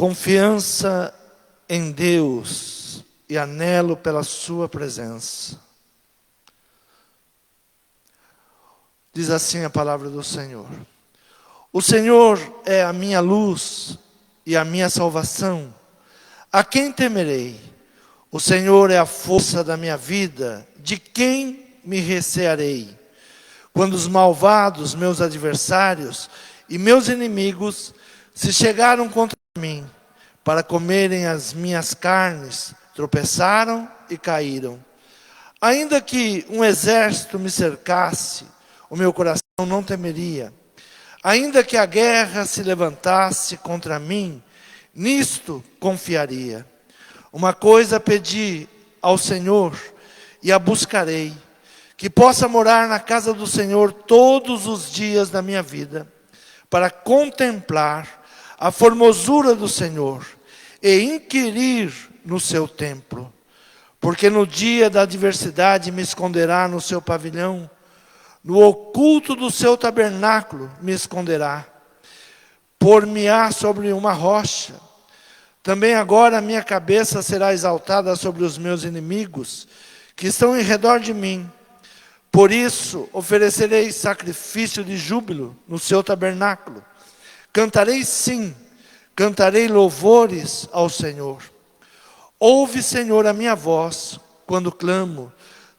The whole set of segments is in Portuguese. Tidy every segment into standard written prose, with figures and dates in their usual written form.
confiança em Deus e anelo pela sua presença. Diz assim a palavra do Senhor: o Senhor é a minha luz e a minha salvação. A quem temerei? O Senhor é a força da minha vida. De quem me recearei? Quando os malvados, meus adversários e meus inimigos se chegaram contra mim para comerem as minhas carnes, tropeçaram e caíram. Ainda que um exército me cercasse, o meu coração não temeria. Ainda que a guerra se levantasse contra mim, nisto confiaria. Uma coisa pedi ao Senhor e a buscarei, que possa morar na casa do Senhor todos os dias da minha vida, para contemplar a formosura do Senhor e inquirir no seu templo. Porque no dia da adversidade me esconderá no seu pavilhão, no oculto do seu tabernáculo me esconderá. Por-me-á sobre uma rocha. Também agora a minha cabeça será exaltada sobre os meus inimigos, que estão em redor de mim. Por isso oferecerei sacrifício de júbilo no seu tabernáculo. Cantarei sim, cantarei louvores ao Senhor. Ouve, Senhor, a minha voz quando clamo.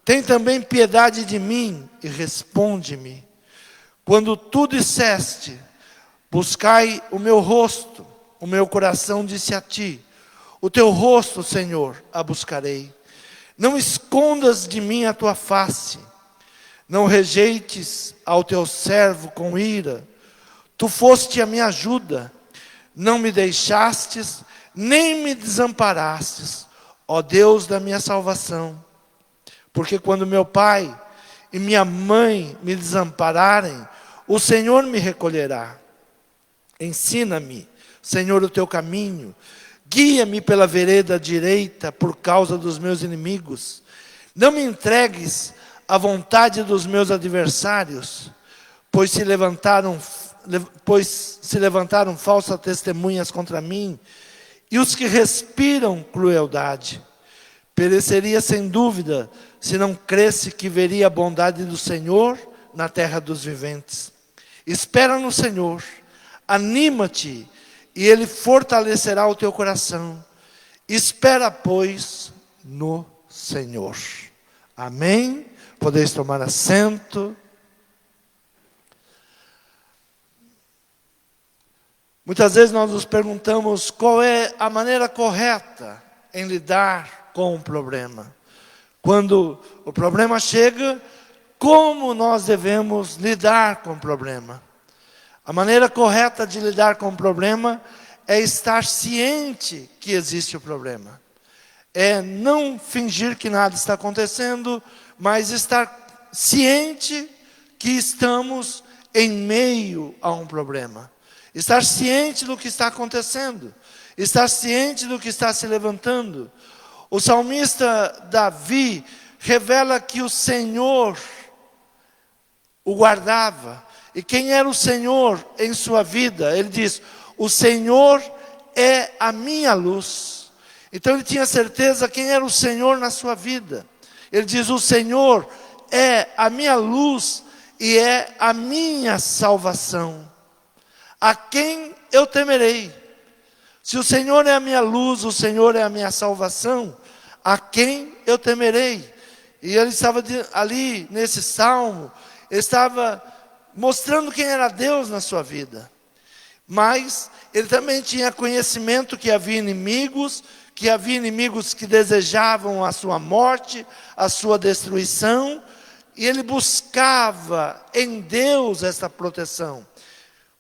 Tem também piedade de mim e responde-me. Quando tu disseste, buscai o meu rosto, o meu coração disse a ti, o teu rosto, Senhor, a buscarei. Não escondas de mim a tua face, não rejeites ao teu servo com ira. Tu foste a minha ajuda, não me deixastes, nem me desamparastes, ó Deus da minha salvação. Porque quando meu pai e minha mãe me desampararem, o Senhor me recolherá. Ensina-me, Senhor, o teu caminho. Guia-me pela vereda direita por causa dos meus inimigos. Não me entregues à vontade dos meus adversários, pois se levantaram falsas testemunhas contra mim, e os que respiram crueldade. Pereceria sem dúvida, se não cresse que veria a bondade do Senhor na terra dos viventes. Espera no Senhor, anima-te, e Ele fortalecerá o teu coração. Espera, pois, no Senhor. Amém? Podeis tomar assento. Muitas vezes nós nos perguntamos qual é a maneira correta em lidar com o problema. Quando o problema chega, como nós devemos lidar com o problema? A maneira correta de lidar com o problema é estar ciente que existe o problema. É não fingir que nada está acontecendo, mas estar ciente que estamos em meio a um problema. Estar ciente do que está acontecendo. Estar ciente do que está se levantando. O salmista Davi revela que o Senhor o guardava. E quem era o Senhor em sua vida? Ele diz, o Senhor é a minha luz. Então ele tinha certeza quem era o Senhor na sua vida. Ele diz, o Senhor é a minha luz e é a minha salvação. A quem eu temerei? Se o Senhor é a minha luz, o Senhor é a minha salvação, a quem eu temerei? E ele estava ali nesse salmo, ele estava mostrando quem era Deus na sua vida. Mas ele também tinha conhecimento que havia inimigos que desejavam a sua morte, a sua destruição, e ele buscava em Deus essa proteção.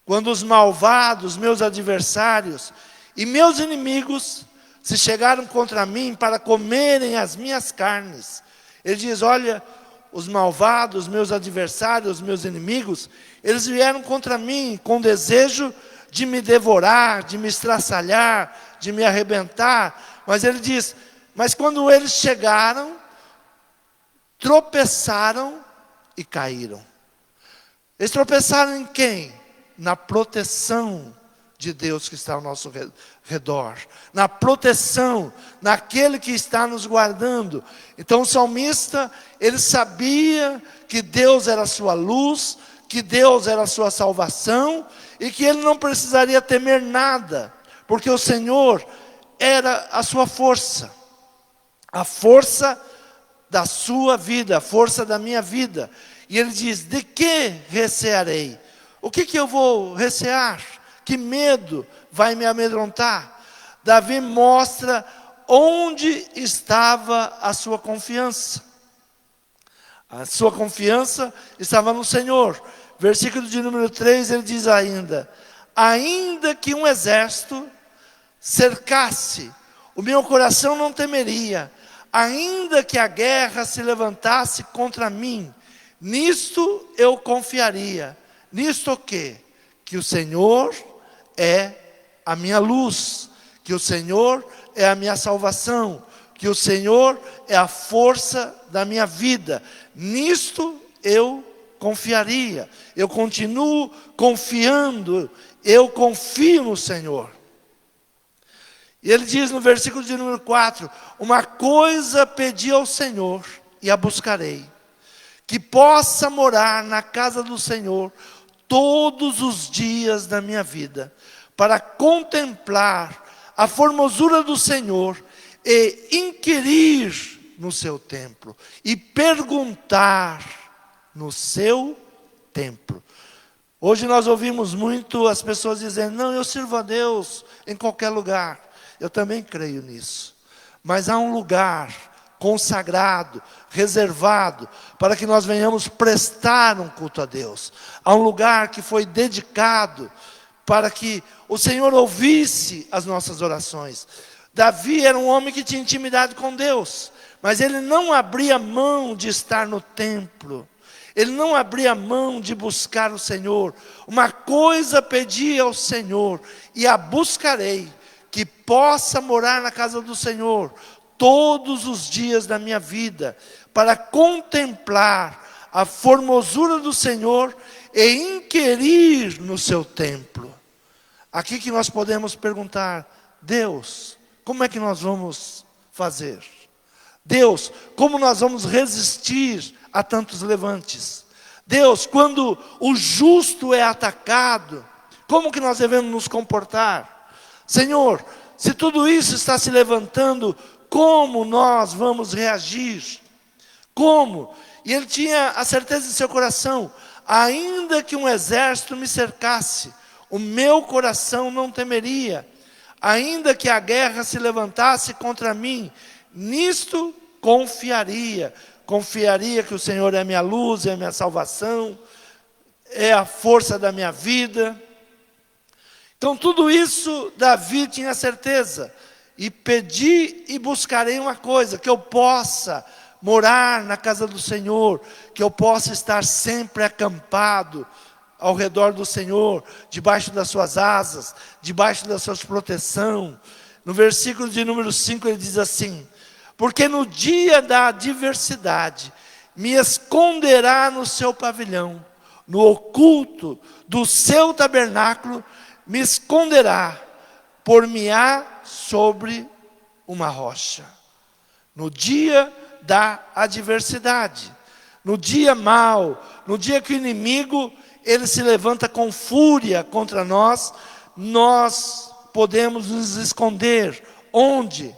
Quando os malvados, meus adversários e meus inimigos se chegaram contra mim para comerem as minhas carnes, ele diz, olha, os malvados, meus adversários, meus inimigos, eles vieram contra mim com desejo de me devorar, de me estraçalhar, de me arrebentar. Mas ele diz, mas quando eles chegaram, tropeçaram e caíram. Eles tropeçaram em quem? Na proteção de Deus que está ao nosso redor, na proteção, naquele que está nos guardando. Então o salmista, ele sabia que Deus era a sua luz, que Deus era a sua salvação, e que ele não precisaria temer nada, porque o Senhor era a sua força, a força da sua vida, a força da minha vida. E ele diz: de que recearei? O que eu vou recear? Que medo vai me amedrontar? Davi mostra onde estava a sua confiança. A sua confiança estava no Senhor. Versículo de número 3, ele diz ainda: ainda que um exército cercasse, o meu coração não temeria. Ainda que a guerra se levantasse contra mim, nisto eu confiaria. Nisto o quê? Que o Senhor é a minha luz, que o Senhor é a minha salvação, que o Senhor é a força da minha vida. Nisto eu confiaria. Eu continuo confiando, eu confio no Senhor. E ele diz no versículo de número 4: uma coisa pedi ao Senhor e a buscarei, que possa morar na casa do Senhor todos os dias da minha vida, para contemplar a formosura do Senhor e inquirir no seu templo e perguntar no seu templo. Hoje nós ouvimos muito as pessoas dizendo: não, eu sirvo a Deus em qualquer lugar. Eu também creio nisso. Mas há um lugar consagrado, reservado, para que nós venhamos prestar um culto a Deus. Há um lugar que foi dedicado para que o Senhor ouvisse as nossas orações. Davi era um homem que tinha intimidade com Deus, mas ele não abria mão de estar no templo. Ele não abria mão de buscar o Senhor. Uma coisa pedi ao Senhor e a buscarei, que possa morar na casa do Senhor todos os dias da minha vida, para contemplar a formosura do Senhor e inquirir no seu templo. Aqui que nós podemos perguntar: Deus, como é que nós vamos fazer? Deus, como nós vamos resistir a tantos levantes? Deus, quando o justo é atacado, como que nós devemos nos comportar? Senhor, se tudo isso está se levantando, como nós vamos reagir? Como? E ele tinha a certeza em seu coração: ainda que um exército me cercasse, o meu coração não temeria. Ainda que a guerra se levantasse contra mim, nisto confiaria. Confiaria que o Senhor é a minha luz, é a minha salvação, é a força da minha vida. Então tudo isso Davi tinha certeza. E pedi e buscarei uma coisa: que eu possa morar na casa do Senhor, que eu possa estar sempre acampado ao redor do Senhor, debaixo das suas asas, debaixo da sua proteção. No versículo de número 5 ele diz assim: porque no dia da adversidade me esconderá no seu pavilhão, no oculto do seu tabernáculo me esconderá, por-me-á sobre uma rocha. No dia da adversidade, no dia mau, no dia que o inimigo ele se levanta com fúria contra nós, nós podemos nos esconder. Onde?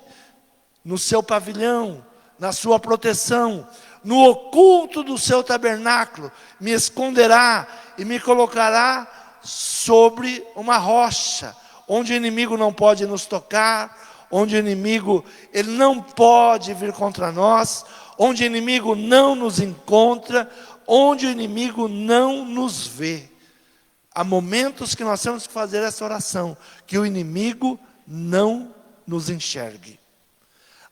No seu pavilhão, na sua proteção, no oculto do seu tabernáculo, me esconderá e me colocará sobre uma rocha, onde o inimigo não pode nos tocar, onde o inimigo ele não pode vir contra nós, onde o inimigo não nos encontra, onde o inimigo não nos vê. Há momentos que nós temos que fazer essa oração, que o inimigo não nos enxergue.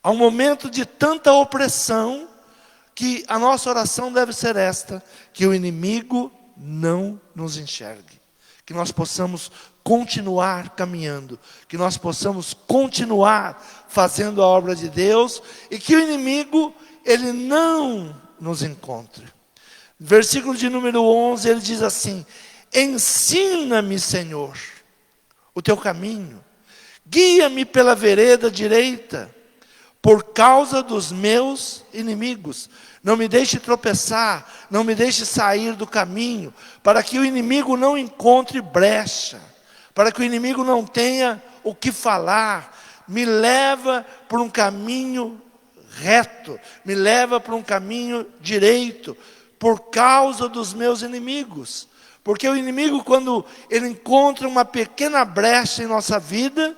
Há um momento de tanta opressão, que a nossa oração deve ser esta: que o inimigo não nos enxergue. Que nós possamos continuar caminhando, que nós possamos continuar fazendo a obra de Deus, e que o inimigo, ele não nos encontre. Versículo de número 11, ele diz assim: ensina-me, Senhor, o teu caminho. Guia-me pela vereda direita, por causa dos meus inimigos. Não me deixe tropeçar, não me deixe sair do caminho, para que o inimigo não encontre brecha, para que o inimigo não tenha o que falar. Me leva por um caminho reto, me leva por um caminho direito, por causa dos meus inimigos. Porque o inimigo, quando ele encontra uma pequena brecha em nossa vida,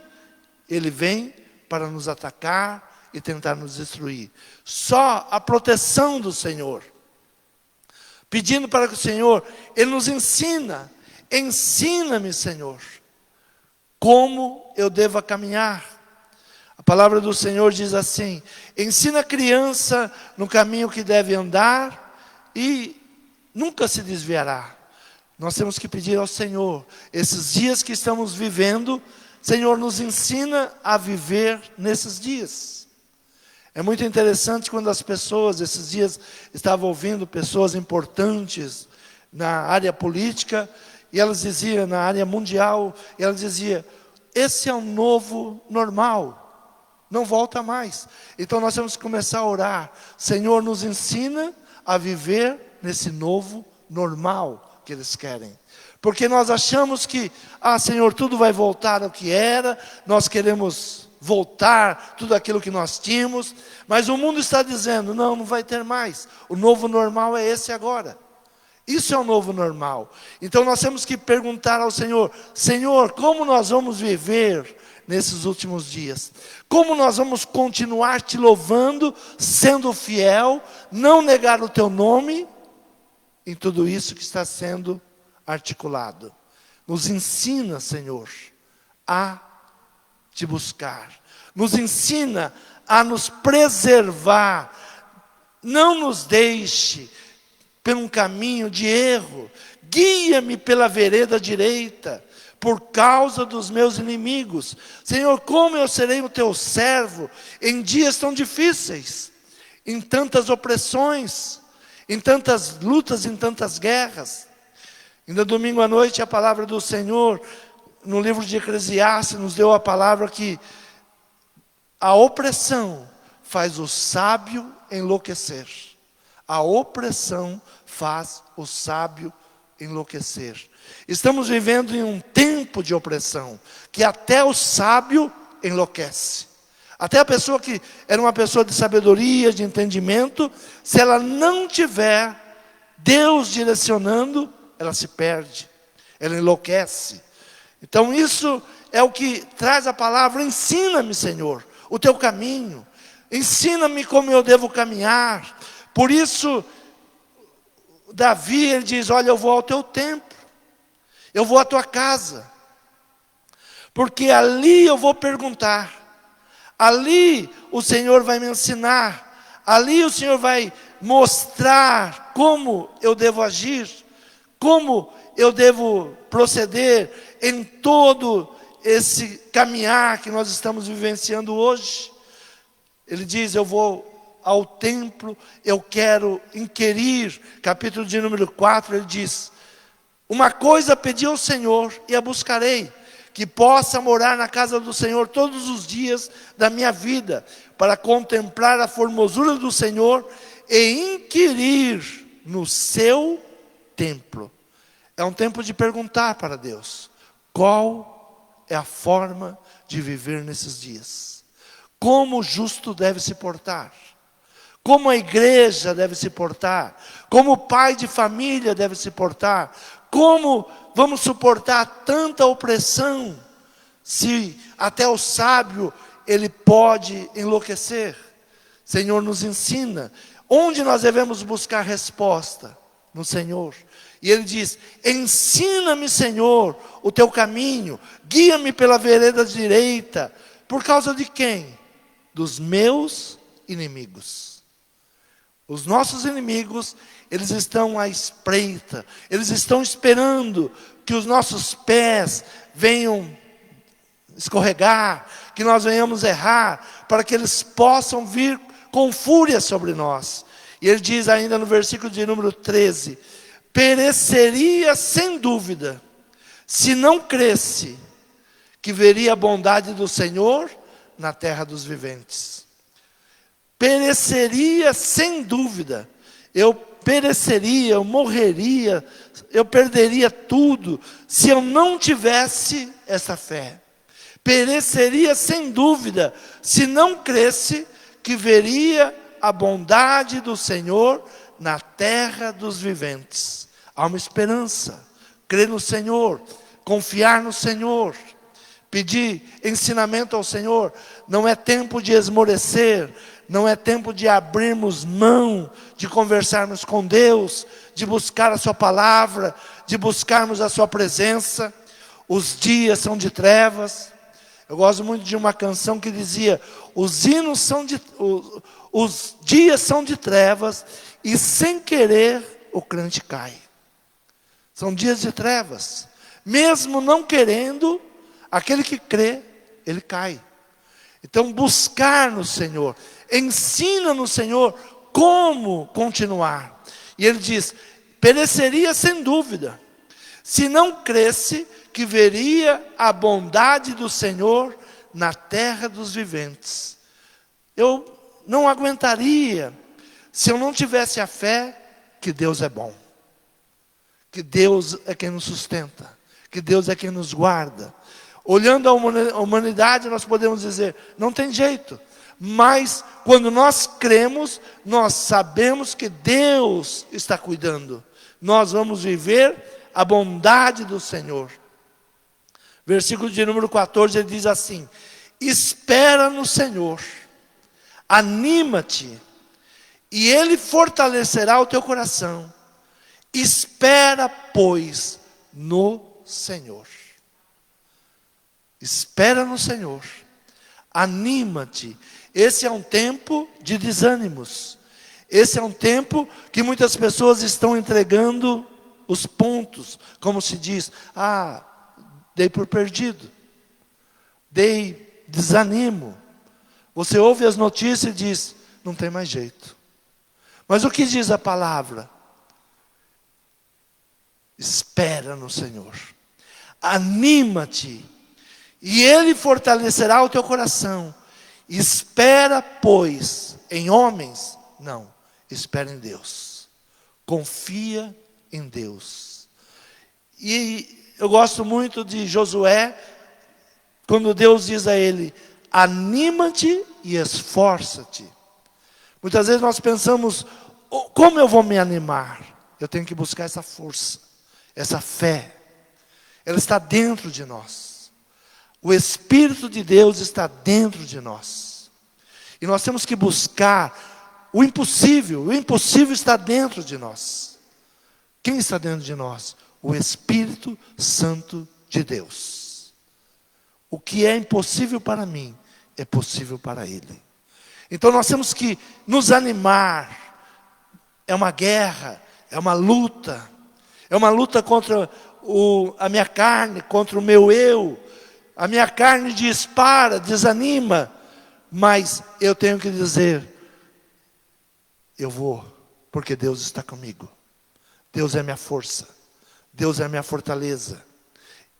ele vem para nos atacar e tentar nos destruir. Só a proteção do Senhor, pedindo para que o Senhor, Ele nos ensina-me, Senhor, como eu devo caminhar. A palavra do Senhor diz assim: ensina a criança no caminho que deve andar e nunca se desviará. Nós temos que pedir ao Senhor, esses dias que estamos vivendo, Senhor, nos ensina a viver nesses dias. É muito interessante quando as pessoas, esses dias, estavam ouvindo pessoas importantes na área política, e elas diziam, na área mundial, e elas diziam, esse é o novo normal, não volta mais. Então nós temos que começar a orar, Senhor, nos ensina a viver nesse novo normal que eles querem. Porque nós achamos que, Senhor, tudo vai voltar ao que era, nós queremos voltar tudo aquilo que nós tínhamos, mas o mundo está dizendo, não vai ter mais, o novo normal é esse agora. Isso é o novo normal. Então nós temos que perguntar ao Senhor, Senhor, como nós vamos viver nesses últimos dias? Como nós vamos continuar te louvando, sendo fiel, não negar o teu nome, em tudo isso que está sendo articulado? Nos ensina, Senhor, a te buscar. Nos ensina a nos preservar. Não nos deixe por um caminho de erro. Guia-me pela vereda direita, por causa dos meus inimigos. Senhor, como eu serei o teu servo em dias tão difíceis, em tantas opressões, em tantas lutas, em tantas guerras. Ainda domingo à noite a palavra do Senhor, no livro de Eclesiastes, nos deu a palavra que a opressão faz o sábio enlouquecer. A opressão faz o sábio enlouquecer. Estamos vivendo em um tempo de opressão, que até o sábio enlouquece. Até a pessoa que era uma pessoa de sabedoria, de entendimento, se ela não tiver Deus direcionando, ela se perde, ela enlouquece. Então isso é o que traz a palavra, ensina-me, Senhor, o teu caminho, ensina-me como eu devo caminhar. Por isso, Davi, ele diz, olha, eu vou ao teu templo, eu vou à tua casa, porque ali eu vou perguntar, ali o Senhor vai me ensinar, ali o Senhor vai mostrar como eu devo agir, como eu devo proceder em todo esse caminhar que nós estamos vivenciando hoje. Ele diz, eu vou ao templo, eu quero inquirir, capítulo de número 4, ele diz, uma coisa pedi ao Senhor e a buscarei, que possa morar na casa do Senhor todos os dias da minha vida, para contemplar a formosura do Senhor e inquirir no seu templo. É um tempo de perguntar para Deus, qual é a forma de viver nesses dias? Como o justo deve se portar? Como a igreja deve se portar? Como o pai de família deve se portar? Como vamos suportar tanta opressão, se até o sábio ele pode enlouquecer? Senhor, nos ensina. Onde nós devemos buscar resposta? No Senhor. E ele diz, ensina-me, Senhor, o teu caminho, guia-me pela vereda direita. Por causa de quem? Dos meus inimigos. Os nossos inimigos, eles estão à espreita, eles estão esperando que os nossos pés venham escorregar, que nós venhamos errar, para que eles possam vir com fúria sobre nós. E ele diz ainda no versículo de número 13, pereceria sem dúvida, se não cresce que veria a bondade do Senhor na terra dos viventes. Pereceria sem dúvida. Eu pereceria, eu morreria, eu perderia tudo se eu não tivesse essa fé. Pereceria sem dúvida se não cresse que veria a bondade do Senhor na terra dos viventes. Há uma esperança. Crer no Senhor, confiar no Senhor, pedir ensinamento ao Senhor. Não é tempo de esmorecer, não é tempo de abrirmos mão, de conversarmos com Deus, de buscar a sua palavra, de buscarmos a sua presença. Os dias são de trevas. Eu gosto muito de uma canção que dizia: os dias são de trevas e sem querer o crente cai. São dias de trevas. Mesmo não querendo, aquele que crê, ele cai. Então buscar no Senhor, ensina no Senhor como continuar. E ele diz: pereceria sem dúvida, se não cresce que veria a bondade do Senhor na terra dos viventes. Eu não aguentaria se eu não tivesse a fé que Deus é bom, que Deus é quem nos sustenta, que Deus é quem nos guarda. Olhando a humanidade, nós podemos dizer: não tem jeito. Mas quando nós cremos, nós sabemos que Deus está cuidando. Nós vamos viver a bondade do Senhor. Versículo de número 14, ele diz assim: espera no Senhor, anima-te, e Ele fortalecerá o teu coração. Espera, pois, no Senhor. Espera no Senhor, anima-te. Esse é um tempo de desânimos. Esse é um tempo que muitas pessoas estão entregando os pontos, como se diz: dei por perdido, desanimo. Você ouve as notícias e diz: não tem mais jeito. Mas o que diz a palavra? Espera no Senhor, anima-te, e Ele fortalecerá o teu coração. Espera, pois, em homens? Não, espera em Deus. Confia em Deus. E eu gosto muito de Josué, quando Deus diz a ele: anima-te e esforça-te. Muitas vezes nós pensamos: como eu vou me animar? Eu tenho que buscar essa força, essa fé. Ela está dentro de nós. O Espírito de Deus está dentro de nós. E nós temos que buscar o impossível. O impossível está dentro de nós. Quem está dentro de nós? O Espírito Santo de Deus. O que é impossível para mim, é possível para Ele. Então nós temos que nos animar. É uma guerra, é uma luta. É uma luta contra a minha carne, contra o meu eu. A minha carne dispara, desanima. Mas eu tenho que dizer: eu vou, porque Deus está comigo. Deus é minha força. Deus é minha fortaleza.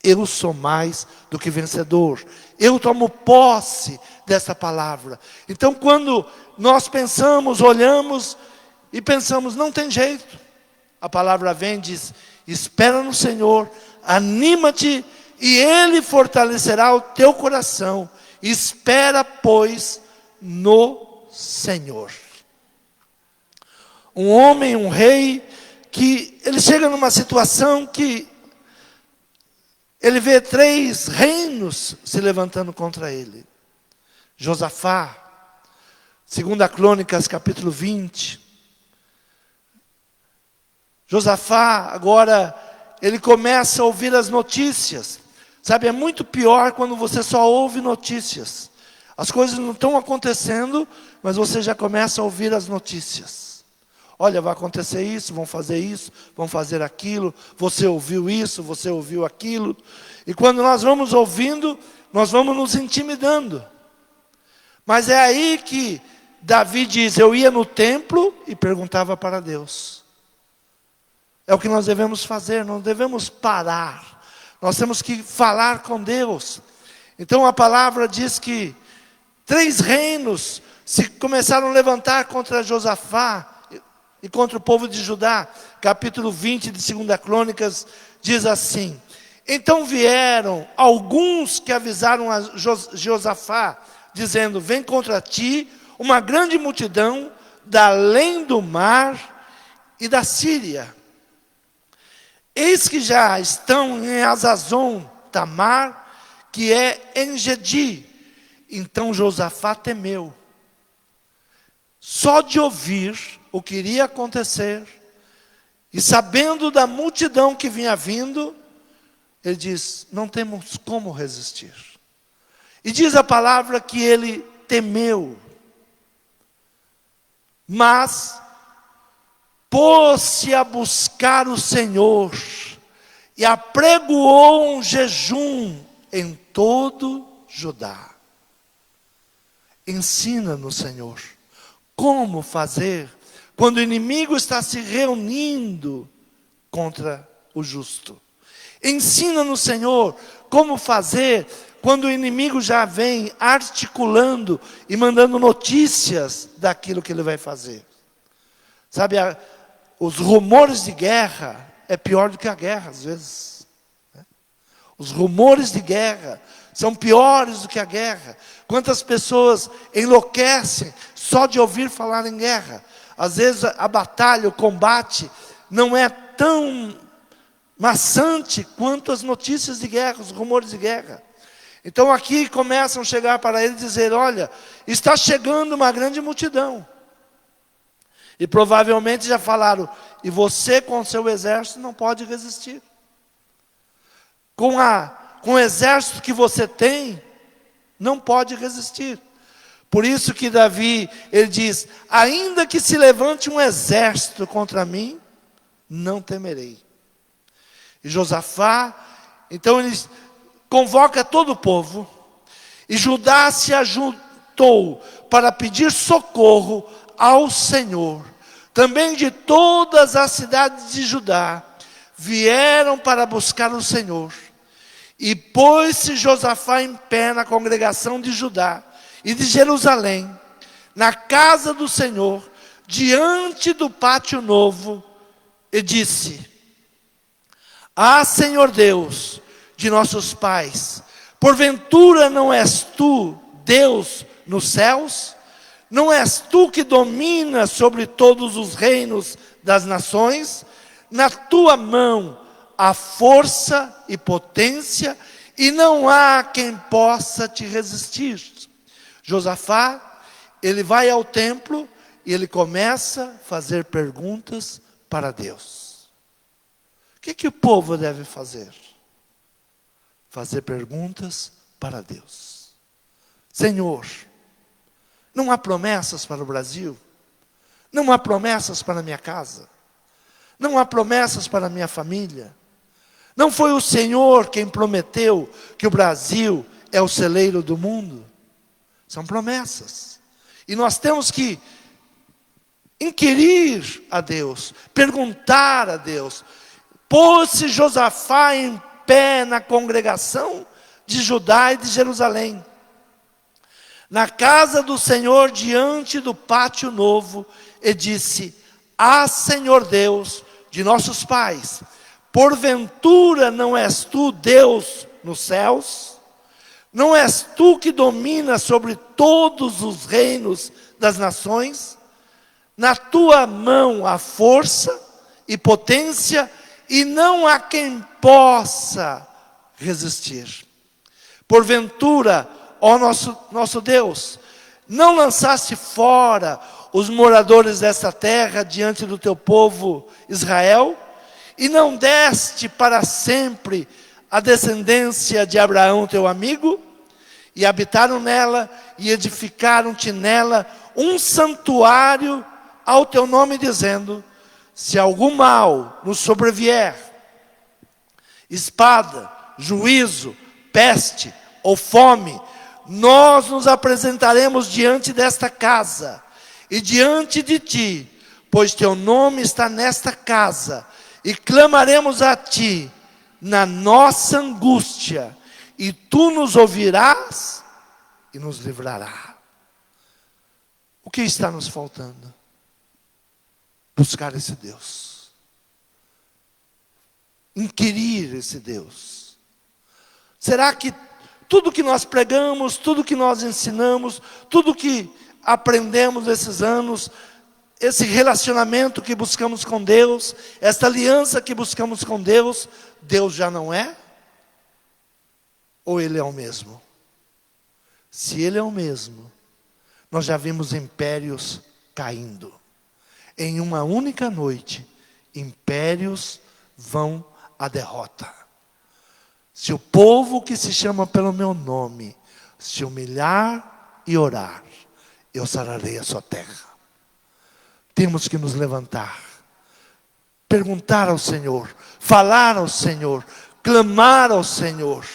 Eu sou mais do que vencedor. Eu tomo posse dessa palavra. Então quando nós pensamos, olhamos e pensamos: não tem jeito. A palavra vem e diz: espera no Senhor, anima-te, e Ele fortalecerá o teu coração. Espera, pois, no Senhor. Um homem, um rei, que ele chega numa situação que ele vê 3 reinos se levantando contra ele. Josafá, 2 Crônicas, capítulo 20. Josafá, agora, ele começa a ouvir as notícias. Sabe, é muito pior quando você só ouve notícias. As coisas não estão acontecendo, mas você já começa a ouvir as notícias. Olha, vai acontecer isso, vão fazer aquilo. Você ouviu isso, você ouviu aquilo. E quando nós vamos ouvindo, nós vamos nos intimidando. Mas é aí que Davi diz: eu ia no templo e perguntava para Deus. É o que nós devemos fazer, não devemos parar. Nós temos que falar com Deus. Então a palavra diz que 3 reinos se começaram a levantar contra Josafá e contra o povo de Judá. Capítulo 20 de 2 Crônicas diz assim: então vieram alguns que avisaram a Josafá, dizendo: vem contra ti uma grande multidão da além do mar e da Síria. Eis que já estão em Azazon Tamar, que é em Gedi. Então Josafá temeu. Só de ouvir o que iria acontecer, e sabendo da multidão que vinha vindo, ele diz: não temos como resistir. E diz a palavra que ele temeu, mas pôs-se a buscar o Senhor, e apregoou um jejum em todo Judá. Ensina-nos, Senhor, como fazer quando o inimigo está se reunindo contra o justo. Ensina-nos, Senhor, como fazer quando o inimigo já vem articulando e mandando notícias daquilo que ele vai fazer. Sabe, os rumores de guerra é pior do que a guerra, às vezes. Os rumores de guerra são piores do que a guerra. Quantas pessoas enlouquecem só de ouvir falar em guerra. Às vezes a batalha, o combate, não é tão maçante quanto as notícias de guerra, os rumores de guerra. Então aqui começam a chegar para ele e dizer: olha, está chegando uma grande multidão. E provavelmente já falaram: e você com o seu exército não pode resistir. Com o exército que você tem, não pode resistir. Por isso que Davi, ele diz: ainda que se levante um exército contra mim, não temerei. E Josafá, então ele convoca todo o povo, e Judá se ajuntou para pedir socorro ao Senhor. Também de todas as cidades de Judá vieram para buscar o Senhor. E pôs-se Josafá em pé na congregação de Judá e de Jerusalém, na casa do Senhor, diante do pátio novo, e disse: ah, Senhor Deus de nossos pais, porventura não és tu Deus nos céus? Não és tu que dominas sobre todos os reinos das nações? Na tua mão há força e potência, e não há quem possa te resistir. Josafá, ele vai ao templo e ele começa a fazer perguntas para Deus. O que o povo deve fazer? Fazer perguntas para Deus. Senhor, não há promessas para o Brasil? Não há promessas para a minha casa? Não há promessas para a minha família? Não foi o Senhor quem prometeu que o Brasil é o celeiro do mundo? São promessas. E nós temos que inquirir a Deus, perguntar a Deus. Pôs-se Josafá em pé na congregação de Judá e de Jerusalém, na casa do Senhor, diante do pátio novo, e disse: ah, Senhor Deus de nossos pais, porventura não és tu Deus nos céus? Não és tu que dominas sobre todos os reinos das nações? Na tua mão há força e potência, e não há quem possa resistir. Porventura, ó nosso Deus, não lançaste fora os moradores desta terra diante do teu povo Israel? E não deste para sempre a descendência de Abraão teu amigo? E habitaram nela, e edificaram-te nela um santuário ao teu nome, dizendo: se algum mal nos sobrevier, espada, juízo, peste ou fome, nós nos apresentaremos diante desta casa e diante de ti, pois teu nome está nesta casa, e clamaremos a ti na nossa angústia, e tu nos ouvirás e nos livrará. O que está nos faltando? Buscar esse Deus. Inquirir esse Deus. Será que tudo que nós pregamos, tudo que nós ensinamos, tudo que aprendemos esses anos, esse relacionamento que buscamos com Deus, esta aliança que buscamos com Deus, Deus já não é? Ou Ele é o mesmo? Se Ele é o mesmo, nós já vimos impérios caindo. Em uma única noite, impérios vão à derrota. Se o povo que se chama pelo meu nome se humilhar e orar, eu sararei a sua terra. Temos que nos levantar, perguntar ao Senhor, falar ao Senhor, clamar ao Senhor,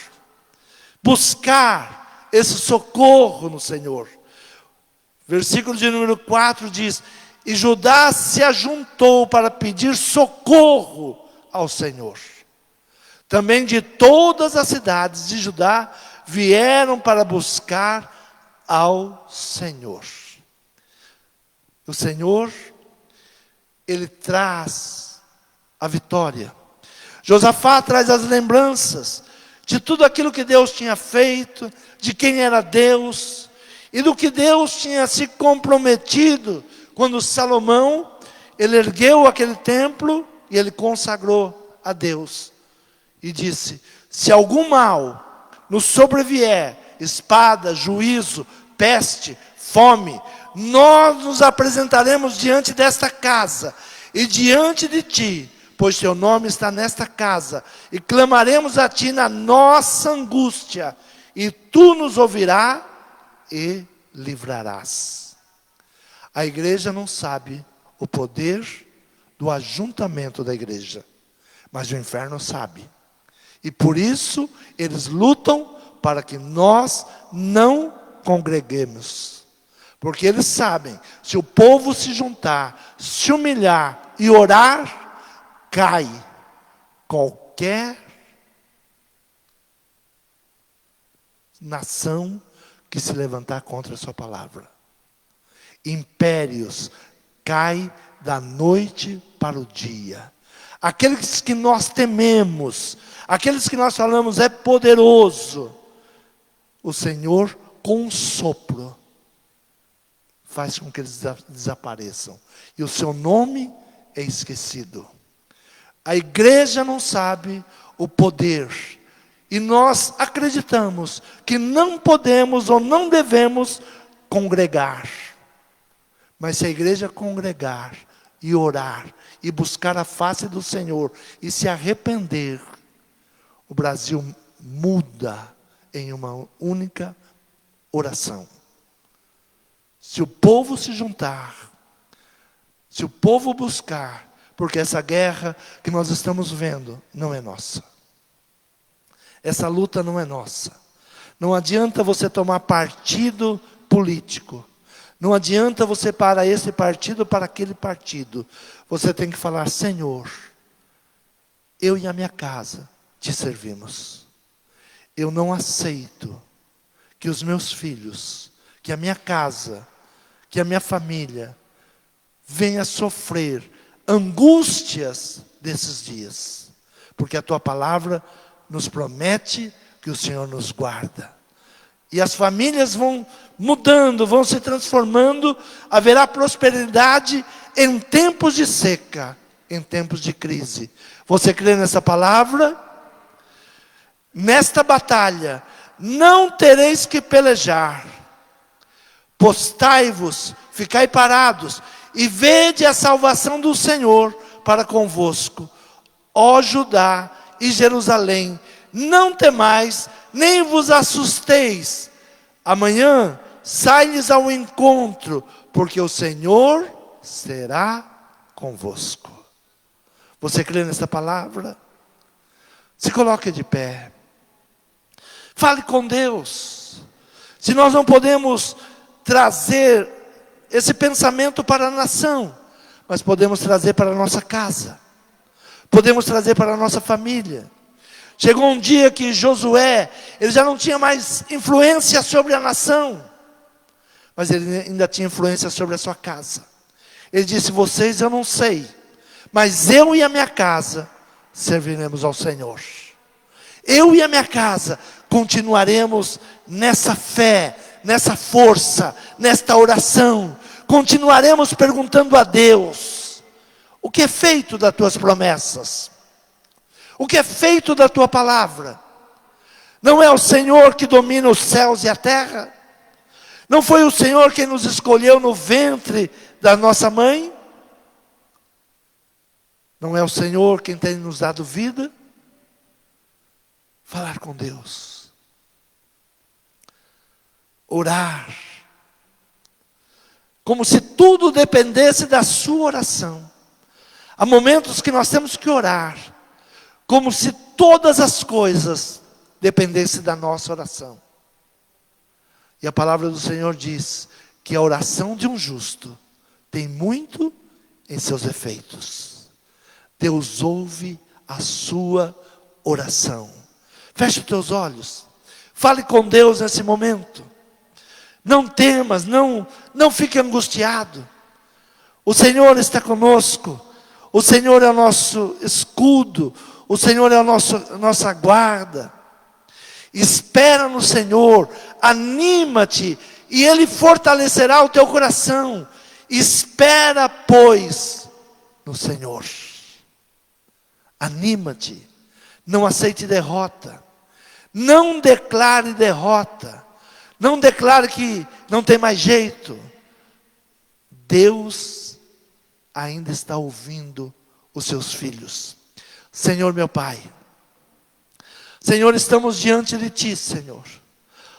buscar esse socorro no Senhor. Versículo de número 4 diz: e Judá se ajuntou para pedir socorro ao Senhor. Também de todas as cidades de Judá vieram para buscar ao Senhor. O Senhor, Ele traz a vitória. Josafá traz as lembranças de tudo aquilo que Deus tinha feito, de quem era Deus, e do que Deus tinha se comprometido, quando Salomão, ele ergueu aquele templo, e ele consagrou a Deus, e disse: se algum mal nos sobrevier, espada, juízo, peste, fome, nós nos apresentaremos diante desta casa, e diante de ti, pois teu nome está nesta casa, e clamaremos a ti na nossa angústia, e tu nos ouvirás e livrarás. A igreja não sabe o poder do ajuntamento da igreja, mas o inferno sabe. E por isso eles lutam para que nós não congreguemos. Porque eles sabem, se o povo se juntar, se humilhar e orar, cai qualquer nação que se levantar contra a sua palavra. Impérios caem da noite para o dia. Aqueles que nós tememos, aqueles que nós falamos é poderoso, o Senhor com um sopro faz com que eles desapareçam, e o seu nome é esquecido. A igreja não sabe o poder, e nós acreditamos que não podemos ou não devemos congregar. Mas se a igreja congregar e orar e buscar a face do Senhor e se arrepender, o Brasil muda em uma única oração. Se o povo se juntar, se o povo buscar, porque essa guerra que nós estamos vendo não é nossa. Essa luta não é nossa. Não adianta você tomar partido político. Não adianta você para esse partido, para aquele partido. Você tem que falar: Senhor, eu e a minha casa te servimos. Eu não aceito que os meus filhos, que a minha casa, que a minha família venha sofrer angústias desses dias. Porque a tua palavra nos promete que o Senhor nos guarda. E as famílias vão mudando, vão se transformando, haverá prosperidade em tempos de seca, em tempos de crise. Você crê nessa palavra? Nesta batalha, não tereis que pelejar. Postai-vos, ficai parados, e vede a salvação do Senhor para convosco. Ó Judá e Jerusalém, não temais, nem vos assusteis. Amanhã sai-lhes ao encontro, porque o Senhor será convosco. Você crê nessa palavra? Se coloque de pé. Fale com Deus. Se nós não podemos trazer esse pensamento para a nação, mas podemos trazer para a nossa casa. Podemos trazer para a nossa família. Chegou um dia que Josué, ele já não tinha mais influência sobre a nação, mas ele ainda tinha influência sobre a sua casa. Ele disse: vocês eu não sei, mas eu e a minha casa serviremos ao Senhor. Eu e a minha casa continuaremos nessa fé, nessa força, nesta oração. Continuaremos perguntando a Deus: o que é feito das tuas promessas? O que é feito da tua palavra? Não é o Senhor que domina os céus e a terra? Não foi o Senhor quem nos escolheu no ventre da nossa mãe? Não é o Senhor quem tem nos dado vida? Falar com Deus. Orar. Como se tudo dependesse da sua oração. Há momentos que nós temos que orar, como se todas as coisas dependessem da nossa oração. E a palavra do Senhor diz que a oração de um justo tem muito em seus efeitos. Deus ouve a sua oração. Feche os teus olhos. Fale com Deus nesse momento. Não temas, não fique angustiado. O Senhor está conosco. O Senhor é o nosso escudo. O Senhor é a nossa guarda. Espera no Senhor, anima-te, e Ele fortalecerá o teu coração. Espera, pois, no Senhor. Anima-te, não aceite derrota. Não declare derrota. Não declare que não tem mais jeito. Deus ainda está ouvindo os seus filhos. Senhor meu Pai, Senhor, estamos diante de Ti, Senhor.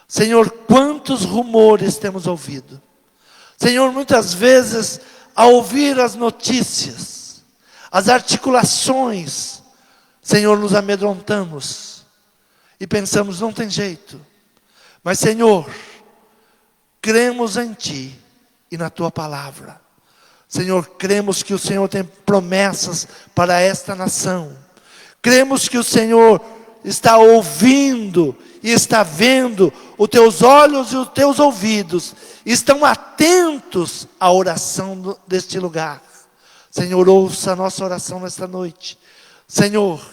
Senhor, quantos rumores temos ouvido. Senhor, muitas vezes, ao ouvir as notícias, as articulações, Senhor, nos amedrontamos e pensamos: não tem jeito. Mas, Senhor, cremos em Ti e na Tua palavra. Senhor, cremos que o Senhor tem promessas para esta nação. Cremos que o Senhor está ouvindo e está vendo. Os teus olhos e os teus ouvidos estão atentos à oração deste lugar. Senhor, ouça a nossa oração nesta noite. Senhor,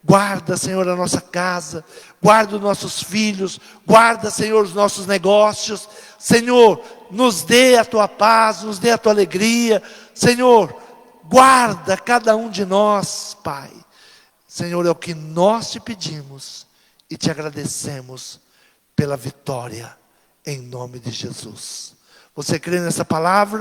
guarda, Senhor, a nossa casa, guarda os nossos filhos, guarda, Senhor, os nossos negócios. Senhor, nos dê a Tua paz, nos dê a Tua alegria. Senhor, guarda cada um de nós, Pai. Senhor, é o que nós Te pedimos e Te agradecemos pela vitória, em nome de Jesus. Você crê nessa palavra?